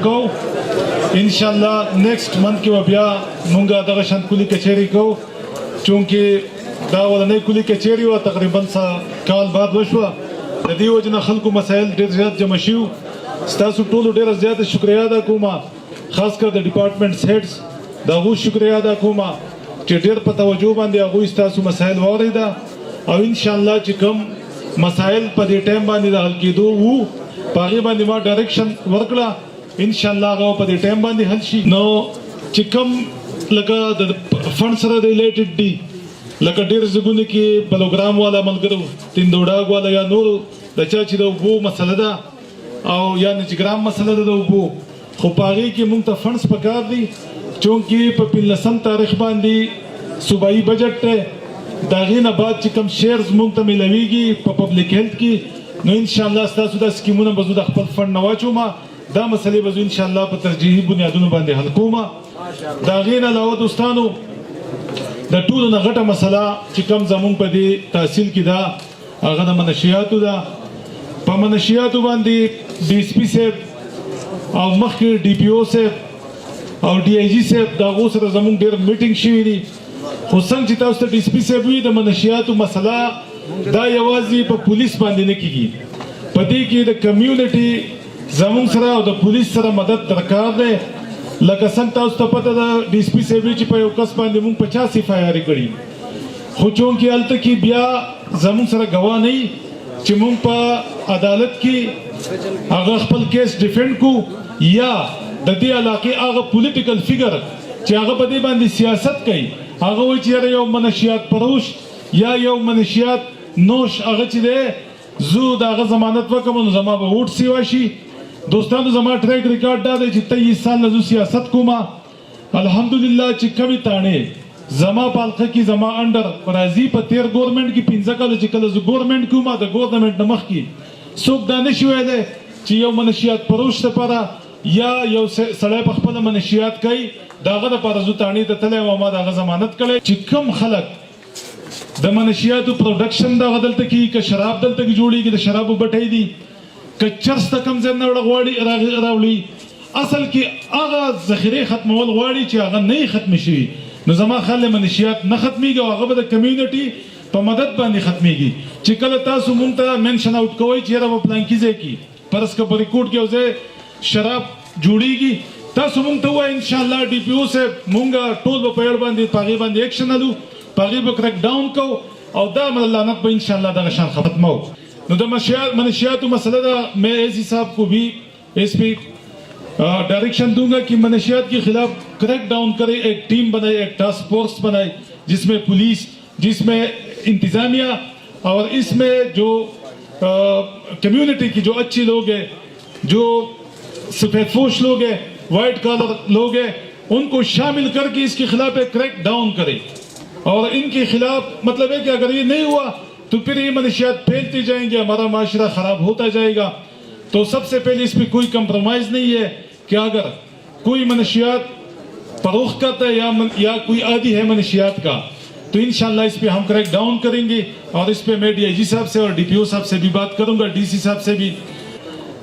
کو ان شاء الله نیکسٹ منथ کې بیا مونږه دغه شان کلی کچېری کو چونکه دا ولنې کلی کچېری و تقریبا کال بعد وشو د دې وجنه خلکو مسایل ډېر زیات جمع شو ستاسو ټولو ډېر زیات شکریا ادا کوم خاص کر د ډپارټمنټس هیډز دا غو شکریا ادا کوم چې ډېر په توجه باندې هغه ستاسو مسایل واوریدا او ان شاء الله چې کوم مسائل په دې ټایم باندې د حل کېدو وو په هغې باندې ما ډایرکشن ورکړه ان شاء الله هغه په دې ټایم باندې حل شي نو چې کوم لکه د فنډ سره ریلیټډ دي لکه ډېر ځایونه کې پروګرام والا ملګرو تیندوډاګ والا یا نور د چا چې د اوبو مسله ده او یا نجګرام مسله ده د اوبو خو په هغې کې موږ ته فنډس پکار دي چونکې په 15 تاریخ باندې صوبایي بجټ دی د هغې نه بعد چې کوم شیرز موږ ته میلاویږي په پبلک هیلث کې نو انشاءالله ستاسو دا سکیمونه به زه د خپل فنډ نه واچوم دا مسلې به زه انشاءالله په ترجیحي بنیادونو باندې حل کوم د هغې نه علاوه دوستانو د ټولو نه غټه مسله چې کوم زموږ په دې تحصیل کې ده هغه د منشیاتو ده په منشیاتو باندې ډي اس پي صاحب او مخکې ډي پي او صاحب او ډي آی جي صاحب د هغو سره زموږ ډېر میټینګ شوي دي خو څنګه چې تاسو ته ډي اس پي صاحب وي د منشیاتو مسله دا یوازې په پولیس باندې نه کېږي په دې کې د کمیونټي زموږ سره او د پولیس سره مدد درکار دی لکه څنګه تاسو ته پته ده ډي اس پي صاحب چې په یو کس باندې موږ 50 اف آی آر کړي خو چونکې هلته کې بیا زموږ سره ګواه نه وي چې موږ په عدالت کې هغه خپل کیس ډیفینډ کو یا د دې علاقې هغه پولیټیکل فیګر چې هغه په دې باندې سیاست کوي هغه وایي چې یو منشیات پروش یا یو منشیات نوش هغه چې دی زه د هغه ضمانت وکړم نو زما به ووټ سیوا شي دوستانو زما ټریک ریکارډ دا دی چې 23 سال نه زه سیاست کوم الحمدلله چې کمې تاڼې زما په حلقه کې زما انډر راځي په 13 ګورنمنټ کې 15 کاله چې کله زه ګورنمنټ کوم د ګورنمنټ نه مخکې څوک دا نشي ویلی چې یو منشیات پروش لپاره یا یو سړی په خپله منشیات کوي د هغه دپاره زه تاڼې ته تللی وم ما د هغه ضمانت کړی چې کوم خلک د منشیاتو پروډکشن دغه دلته کېږي که شراب دلته کې جوړېږي د شرابو بټۍ دي که چرس ته کوم ځای نه غواړي راوړي اصل کې هغه ذخیرې ختمول غواړي چې هغه نه یې ختمې شوي نو زما خیال منشیات نه ختمېږي او هغه به د کمیونټي په مدد باندې ختمېږي چې کله تاسو مونږ ته مینشن آوټ کوئ چې یاره په پلانکي ځای کې فرض که په ریکورډ کې یو ځای شراب جوړېږي تاسو مونږ ته ووایئ انشاءالله ډي پي او صاحب مونږ ټول به په یړ باندې په هغې باندې ایکشن الو په هغې به کرک ډاون کوو او دا لعنت به انشاءالله دغه شان ختمو نو د منشیاتو مسئلہ دا میں ایسی صاحب کو بھی اس پہ ڈائریکشن دوں گا کہ منشیات کے خلاف کریک ڈاؤن کرے ایک ٹیم بنائے ایک ٹاسک فورس بنائے جس میں پولیس جس میں انتظامیہ اور اس میں جو کمیونٹی کی جو اچھی لوگ ہیں جو سفید پوش لوگ ہیں وائٹ کالر لوگ ہیں ان کو شامل کر کے اس کے خلاف ایک کریک ڈاؤن کرے اور ان کے خلاف مطلب ہے کہ اگر یہ نہیں ہوا تو پھر یہ منشیات پھیلتے جائیں گے ہمارا معاشرہ خراب ہوتا جائے گا تو سب سے پہلے اس پہ کوئی کمپرومائز نہیں ہے کہ اگر کوئی منشیات فروخت کرتا ہے یا کوئی عادی ہے منشیات کا تو انشاءاللہ اس پہ ہم کریک ڈاؤن کریں گے اور اس پہ میں ڈی آئی جی صاحب سے اور ڈی پی او صاحب سے بھی بات کروں گا ڈی سی صاحب سے بھی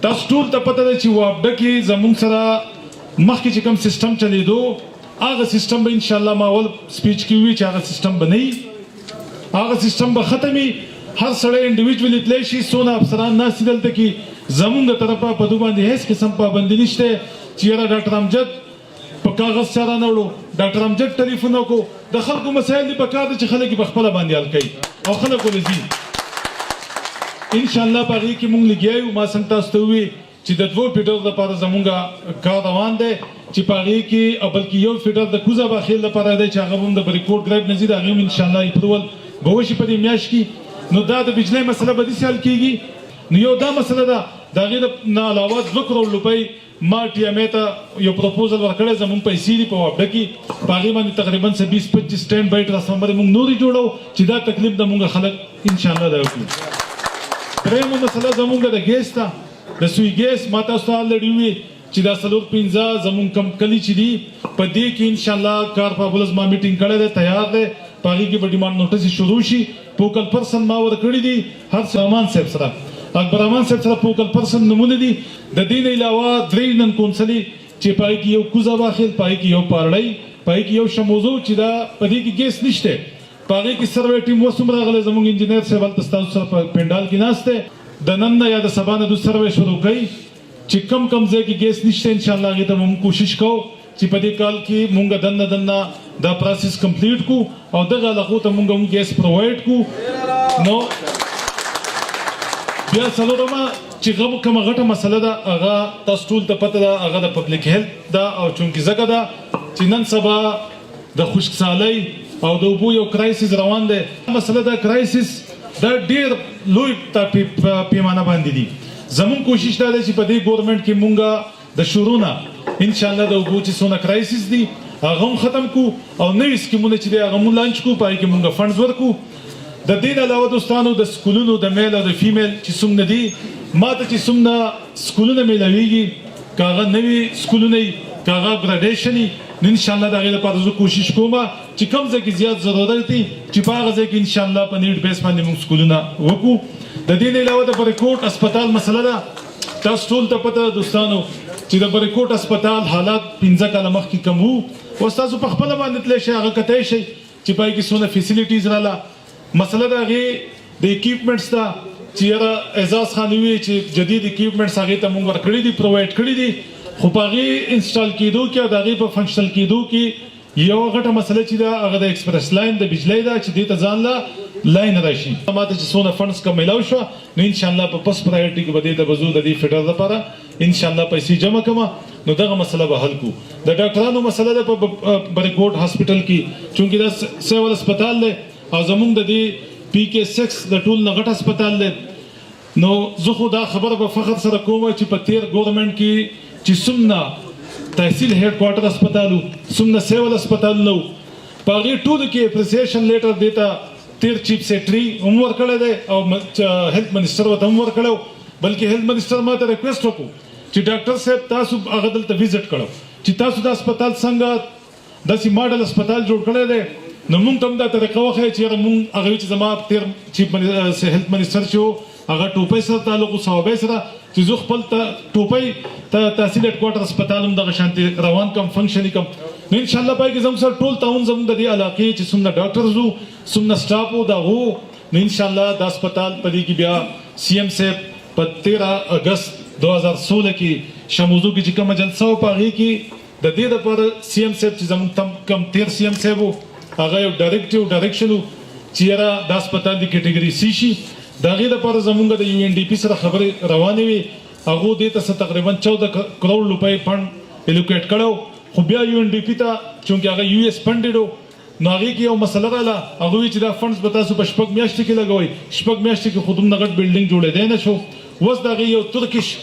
تاسو ټول ته پته ده چې وابډه کې زموږ سره مخکې چې کوم سیسټم چلېدو هغه سیسټم به انشاءالله ما اول سپیچ کې وي چې هغه سیسټم به نه وي هغه سیسټم به ختم وي هر سړی انډیویجولي تللی شي څونه افسران ناست دي دلته کې زموږ د طرفه په دو باندې هیڅ قسم پابندي نشته چې یاره ډاکټر امجد په کاغذ چا رانوړو ډاکټر امجد ټلیفون وکړو د خلکو مسایل دي پکار دي چې خلک یې په خپله باندې حل کوي او خلک ولې ځي انشاءالله په هغې کې موږ لګیا یو ما څنګه تاسو ته ووي چې د 2 فیټر لپاره زموږ کار روان دی چې په هغې کې بلکې یو فیټر د کوزه باخیل لپاره دی چې هغه هم د ریکورډ ګریډ نه ځي د هغې هم انشاءالله اپروول به وشي په دې میاشت کې نو دا د بجلۍ مسله به داسې حل کېږي نو یو دا مسله ده د هغې نه علاوه 2 کروڑ روپۍ ما ټي ایم ای ته یو پروپوزل ورکړی زموږ پیسې دي په وابډه کې په هغې باندې تقریبا 20-25 سټینډ بای ټرانسفارمر موږ نورې جوړو چې دا تکلیف د موږ خلک انشاءالله دا وکړو درېیمه مسله زموږ د ګیس ته د سوی ګیس ما تاسو ته الریډي ووي چې دا 4-5 زموږ کم کلي چې دي په دې کې انشاءالله کار په بلز ما میټینګ کړی دی تیار دی په هغې کې به ډیمانډ نوټس شروع شي پوکل پرسن ما ورکړي دي هر سامان صاحب سره اکبر رحمان صاحب سره فوکل پرسن نمونه دي د دې نه علاوه درې نن کونسلي چې پای کې یو کوزه واخل پای کې یو پارړی پای کې یو شموزو چې دا پدې کې ګیس نشته پای کې سروې ټیم وسوم راغله زموږ انجنیر صاحب تاسو سره په پندال کې ناشته د نن یا د سبا نه د سروې شروع کړي چې کم ځای کې ګیس نشته ان شاء الله هغه ته موږ کوشش کوو چې په دې کال کې موږ دنه دا پروسس کمپلیټ کو او دغه لغو ته موږ ګیس پرووایډ کو نو بیا څلورمه چې کومه غټه مسله ده هغه تاسو ټول ته پته ده هغه د پبلک هیلث ده او چونکی زګه ده چې نن سبا د خشکسالۍ او د اوبو یو کرایسس روان دی مسله ده کرایسس دا ډیر لوی پیمانه باندې دي زمون کوشش دا دی چې په دې ګورنمنت کې مونږه د شروع ان شاء الله د اوبو چې څونه کرایسس دي هغه ختم کو او نوې سکیمونه چې دی هغه مون لانچ کو پای کې مونږه فندز ورکو د دې علاوه دوستانو د سکولونو د میل او د فیمیل چې څومره دي ماته چې څومره سکولونه ملويږي کاغه نوې سکولونه کاغه ګریډیشن ان شاء الله دا غیر لپاره زه کوشش کوم چې کم ځای کې زیات ضرورت دي چې په هغه ځای کې ان شاء الله په نیډ بیس باندې موږ سکولونه وکړو د دې علاوه د بریکوټ هسپتال مسله ده تاسو ټول ته پته دوستانو چې د بریکوټ هسپتال حالات 15 کاله مخکې کم وو او تاسو په خپل باندې تل شي هغه کته شي چې پای کې څونه فیسیلیټیز رااله مسله دا غي د اکیپمنټس ته چې اعزاز خان وی چې جدید اکیپمنټس هغه ته موږ ورکړي دي پرووایډ کړی دي خو پاغي انسټال کېدو کې دا غي په فنکشنل کېدو کې یو غټه مسله چې دا هغه د ایکسپریس لاین د بجلی دا چې د ځان لا لاین راشي ماته چې څونه فندز کم ملاو شو نو ان شاء الله په پس پرایورټي کې بده د وزو د دې فټر لپاره ان شاء الله پیسې جمع کما نو دغه مسله به حل کو د ډاکټرانو مسله ده په بریکوټ هسپټل کې چونکی دا سیول هسپتال له او زمونږ د دې پی کې 6 د ټول نغټ هسپتال له نو زه خو دا خبره په فخر سره کوم چې په تیر ګورنمنت کې چې سمنا تحصیل هډ کوارټر هسپتالو سمنا سیول هسپتال نو پاغي ټول کې اپریسیشن لیټر دیتا تیر چیف سیکرټری هم ورکړی دی او هیلث منسٹر وته هم ورکړو بلکې هیلث منسٹر ماته ریکوست وکړو چې ډاکټر صاحب تاسو هغه دلته وزټ کړو چې تاسو د هسپتال څنګه داسې ماډل هسپتال جوړ کړی دی نو موږ هم دا طریقه وخی چې موږ هغه چې زما تیر چیف هیلث منسٹر شو هغه ټوپۍ سره تعلق او صوابۍ سره چې زه خپل ټوپۍ ته تحصیل هډ کوارټر هسپتال هم دغه شانتي روان کم فنکشني کم نو ان شاء الله پای کې زموږ سره ټول تعاون زموږ د دې علاقې چې څومره ډاکټرز وو څومره سټاف وو دا وو نو ان شاء الله د هسپتال په دې کې بیا سی ایم صاحب په 13 اگست 2016 کې شموزو کې چې کومه جلسه و پاغي کې د دې لپاره سی ایم صاحب چې زموږ کم 13 سی ایم صاحب هغه یو ډایرکشن چې را د هسپتال د کیټګوري سی شي دا غي لپاره زموږ د یو ان ډی پی سره خبرې روانې وي هغه دې ته تقریبا 14 کروڑ روپۍ فند الوکیټ کړو خو بیا یو ان ډی پی ته چونکه هغه یو اس فندډ نو هغه کې یو مسله رااله هغه چې دا فندز به تاسو په شپږ میاشتې کې لګوي شپږ میاشتې کې خودم نغټ بلډینګ جوړې دی نه شو وس دا یو ترکیش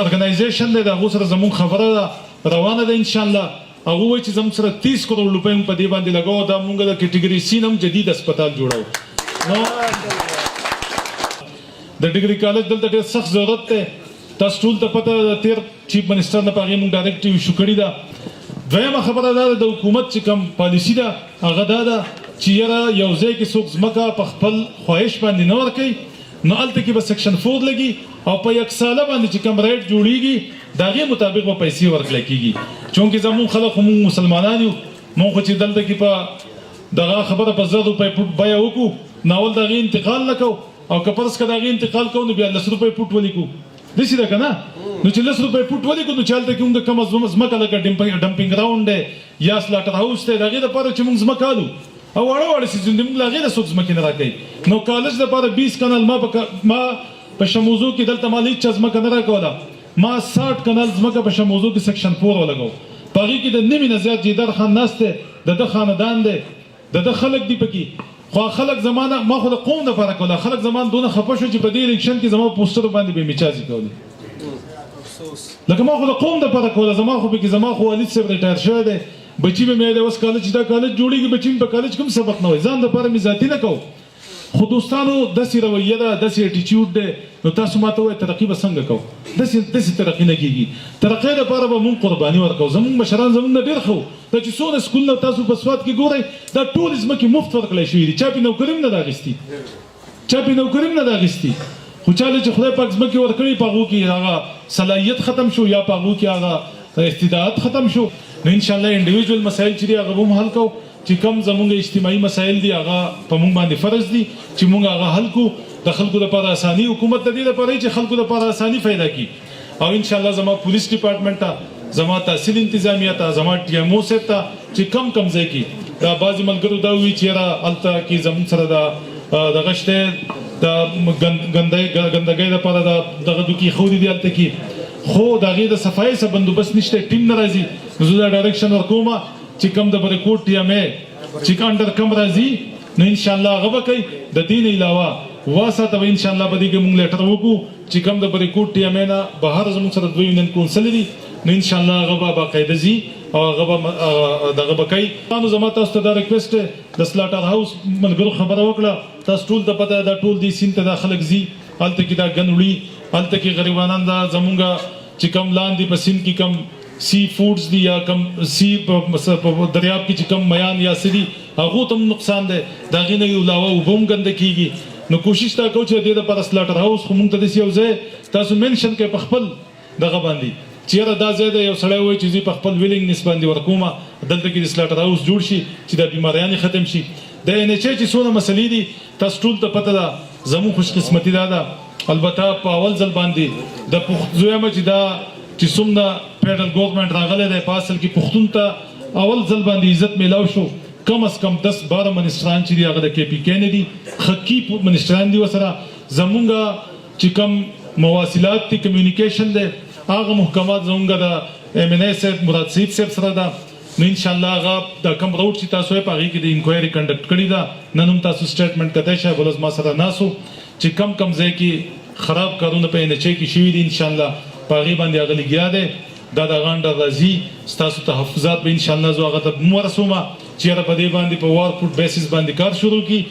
ارګنایزیشن دی دا غو سره زموږ خبره روانه ده ان شاء الله هغه وایي چې زموږ سره 30 کروڑ روپۍ په دې باندې لګاو دا موږ د کیټګوري سی نم جدید هسپتال جوړاو نو د ډیګري کالج دلته ډېر سخت ضرورت دی تاسو ټول ته پته تیر چیف منسٹر نه پاغي موږ ډایرکټیو شو کړی دا دویمه خبره ده د حکومت چې کوم پالیسی ده هغه ده چې یاره یو ځای کې څوک ځمکه په خپل خواهش باندې نه ورکوي نو هلته کې به سیکشن 4 لګي او په یک ساله باندې چې کوم ریټ جوړیږي د هغې مطابق به پیسې ورکړل کېږي چونکې زموږ خلک خو موږ مسلمانان یو موږ خو چې دلته کې په دغه خبره په 1000 روپۍ فوټ بیه وکړو ناول د هغې انتقال نه کوو او که فرض که د هغې انتقال کوو نو بیا 10 روپۍ فوټ ولیکو داسې ده که نه نو چې 10 روپۍ فوټ ولیکو نو چې هلته کې موږ د کومه ځمکه لکه ډمپینګ راونډ دی یا سلاټر هاوس دی د هغې دپاره چې موږ ځمکه الو او واړه واړه سیزون دي موږ له هغې نه څوک ځمکې نه راکوي نو کالج دپاره 20 کنال ما په شموزو کې دلته ما هیڅ چا ځمکه نه راکوله ما 60 کنال ځمکه په شموزو کې سیکشن 4 ولګو په هغې کې د نوي نه زیات جیدر خان ناست دی د ده خاندان دی د ده خلک دي پکې خو خلک زمانه ما خو د قوم دپاره کوله خلک زمان دونه خفه شو چې په دې الیکشن کې زما پوسټر باندې به میچازي کولې لکه ما خو د قوم دپاره کوله زما خو پکې زما خو والد صاحب ریټایر شوی دی بچي به مې دی اوس کالج دا کالج جوړېږي بچي مې په کالج کوم سبق نه وایي ځان دپاره مې ذاتي نه کوو خو دوستانو داسې رویه ده داسې اټیچیوډ دی نو تاسو ماته وایي ترقي به څنګه کوو داسې ترقي نه کېږي ترقۍ دپاره به مونږ قرباني ورکوو زمونږ مشران زمونږ نه ډېر ښه وو دا چې څونه سکولونه تاسو په سوات کې ګورئ دا ټولې ځمکې مفت ورکړی شوي دي چا پې نوکري هم نه ده اخیستي خو چاله چې خدای پاک ځمکې ورکړي په هغو کې هغه صلاحیت ختم شو یا په هغو کې هغه استطاعت ختم شو، نو انشاءالله انډیویجوال مسایل چې دي هغه به هم حل کوو. چې کم زمونږ اجتماعي مسایل دي هغه په موږ باندې فرض دي چې موږ هغه حل کړو. د خلکو لپاره اساني، حکومت د دې لپاره چې خلکو لپاره اساني پیدا کړي. او انشاءالله زما پولیس ډپارټمنټ ته، زما تحصیل انتظامیه ته، زما ټي ایم او صاحب ته چې کم ځای کې دا بعضې ملګرو دا وایي چې یاره هلته کې زموږ سره دغه شته د ګندګۍ لپاره دغه دوکي ښودي دي هلته کې، خو د هغې د صفایي څه بندوبست نشته، ټیم نه راځي. نو زه دا ډایرکشن ورکوم چې کوم د بریکوټ ټي ایم ای چې انډر کم راځي نو انشاءالله هغه به کوي. د دې نه علاوه واسطه به انشاءالله به دې کې موږ لیټر وکړو چې کوم د بریکوټ ټي ایم ای نه بهر زموږ سره 2 یونین کونسل دي، نو انشاءالله هغه به باقاعده ځي او هغه به دغه به کوي. نو زما تاسو ته دا ریکویسټ دی، د سلاټر هاوس ملګرو خبره وکړه، تاسو ټول ته پته دا ټول دې سیند ته دا خلک ځي، هلته کې دا ګن وړي، هلته کې غریبانان دا زمونږ چې کم لاندې په سیند کې کم سی فوډز دي یا کم سی په دریاب کې چې کم میان یا څه دي هغو ته هم نقصان دی، د هغې نه علاوه اوبه هم ګنده کېږي. نو کوشش دا کوو چې د دې دپاره سلاټر هاوس خو مونږ ته داسې یو ځای تاسو مینشن کوئ په خپل دغه باندې چې یاره دا ځای دی، یو سړی وایي چې زه په خپل ویلینګنس باندې ورکوم دلته کې د سلاټر هاوس جوړ شي چې دا بیماریانې ختم شي. د ان ایچ ای چې څونه مسلې دي تاسو ټول ته پته ده، زموږ خوشقسمتي دا ده البته په اول ځل باندې د زویم چې دا چې څومره فیډرل ګورنمنټ راغلی دی په اصل کې پښتون ته اول ځل باندې عزت میلاو شو. کم از کم 10-12 منسټران چې دي هغه د کے پی کے نه دي، حقیقي منسټران دي ورسره. زمونږ چې کم مواصلات دي، کمیونیکیشن دی، هغه محکمات زمونږ د ایم این ای صاحب مراد سیب صاحب سره ده. نو انشاءالله هغه دا کم روډ چې تاسو یې په هغې کې د انکوایري کنډکټ کړې ده، نن هم تاسو سټیټمنټ کتی شئ. بل ما سره ناسو چې کم ځای کې خراب کارونه په ان ایچ ای کې شوي دي، انشاءالله په هغې باندې هغه لګیا دی، دا د هغه انډر راځي. ستاسو تحفظات به انشاءالله زه هغه ته ورسوم چې یاره په دې باندې په وار فوټ بیسس باندې کار شروع کړي.